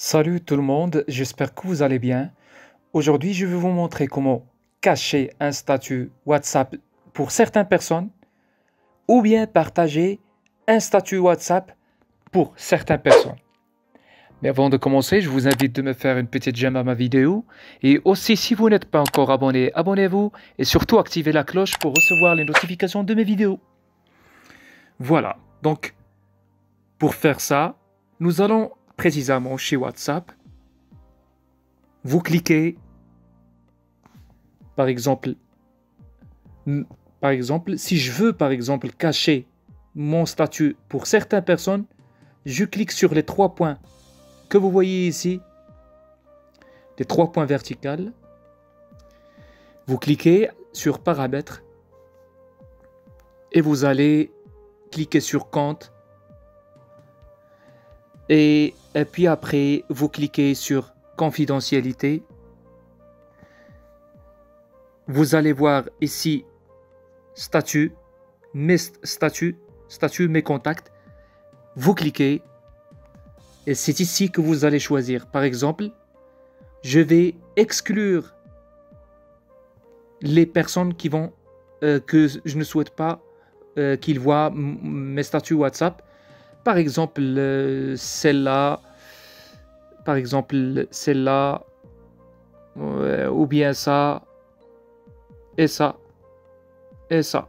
Salut tout le monde, j'espère que vous allez bien. Aujourd'hui, je vais vous montrer comment cacher un statut WhatsApp pour certaines personnes ou bien partager un statut WhatsApp pour certaines personnes. Mais avant de commencer, je vous invite de me faire une petite j'aime à ma vidéo et aussi si vous n'êtes pas encore abonné, abonnez-vous et surtout activez la cloche pour recevoir les notifications de mes vidéos. Voilà, donc pour faire ça, nous allons précisément chez WhatsApp. Vous cliquez, par exemple, si je veux, par exemple, cacher mon statut pour certaines personnes, je clique sur les 3 points que vous voyez ici, les 3 points verticaux. Vous cliquez sur Paramètres et vous allez cliquer sur Compte. Et puis après, vous cliquez sur Confidentialité. Vous allez voir ici Statut, mes contacts. Vous cliquez et c'est ici que vous allez choisir. Par exemple, je vais exclure les personnes qui vont que je ne souhaite pas qu'ils voient mes statuts WhatsApp. Par exemple, celle-là, ou bien ça, et ça, et ça.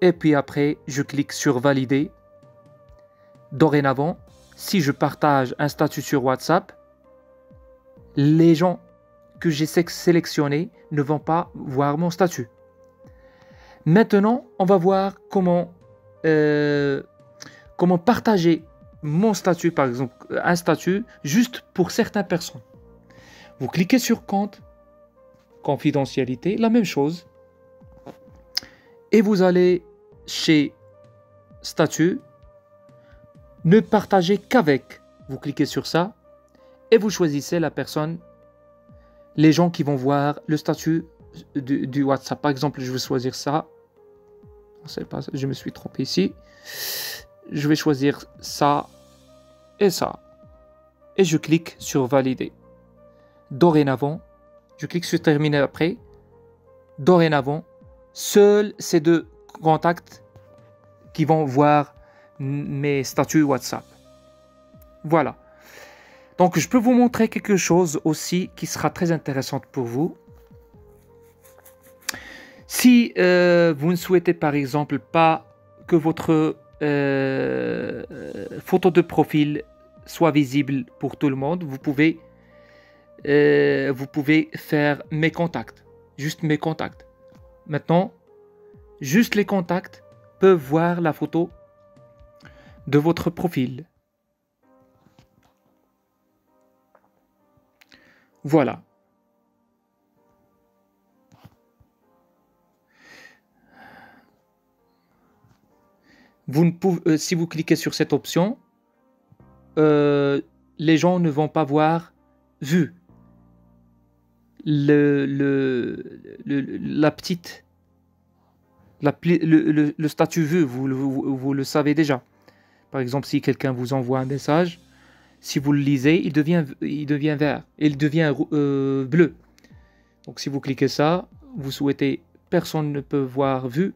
Et puis après, je clique sur Valider. Dorénavant, si je partage un statut sur WhatsApp, les gens que j'ai sélectionnés ne vont pas voir mon statut. Maintenant, on va voir comment partager mon statut, par exemple, un statut juste pour certaines personnes. Vous cliquez sur Compte, Confidentialité, la même chose. Et vous allez chez Statut, ne partager qu'avec. Vous cliquez sur ça et vous choisissez la personne, les gens qui vont voir le statut du WhatsApp. Par exemple, je vais choisir ça. Je me suis trompé ici. Je vais choisir ça et ça. Et je clique sur Valider. Dorénavant, je clique sur Terminer après. Dorénavant, seuls ces 2 contacts qui vont voir mes statuts WhatsApp. Voilà. Donc, je peux vous montrer quelque chose aussi qui sera très intéressant pour vous. Si vous ne souhaitez par exemple pas que votre photo de profil soit visible pour tout le monde, vous pouvez faire mes contacts, juste mes contacts. Maintenant, juste les contacts peuvent voir la photo de votre profil. Voilà. Vous ne pouvez, si vous cliquez sur cette option, les gens ne vont pas voir vu. Le statut vu, vous le savez déjà. Par exemple, si quelqu'un vous envoie un message, si vous le lisez, il devient vert, il devient bleu. Donc si vous cliquez ça, vous souhaitez personne ne peut voir vu.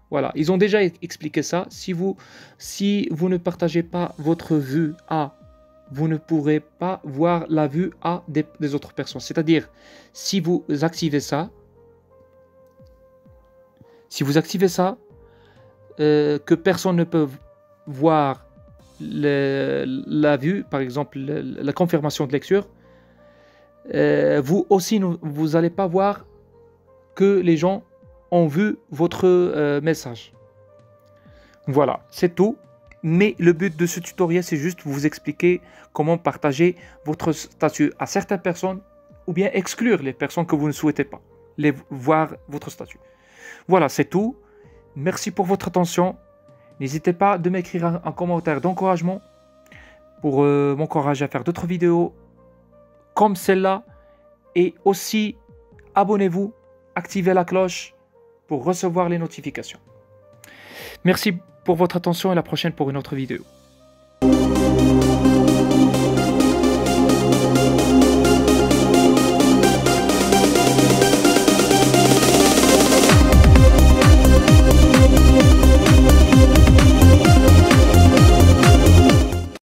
Voilà, ils ont déjà expliqué ça. Si vous ne partagez pas votre vue A, vous ne pourrez pas voir la vue A des autres personnes. C'est-à-dire, si vous activez ça, que personne ne peut voir la vue, par exemple, la confirmation de lecture, vous aussi, vous n'allez pas voir que les gens ont vu votre message. Voilà, c'est tout. Mais le but de ce tutoriel, c'est juste vous expliquer comment partager votre statut à certaines personnes ou bien exclure les personnes que vous ne souhaitez pas voir votre statut. Voilà, c'est tout. Merci pour votre attention. N'hésitez pas de m'écrire un commentaire d'encouragement pour m'encourager à faire d'autres vidéos comme celle-là. Et aussi, abonnez-vous, activez la cloche pour recevoir les notifications. Merci pour votre attention et à la prochaine pour une autre vidéo.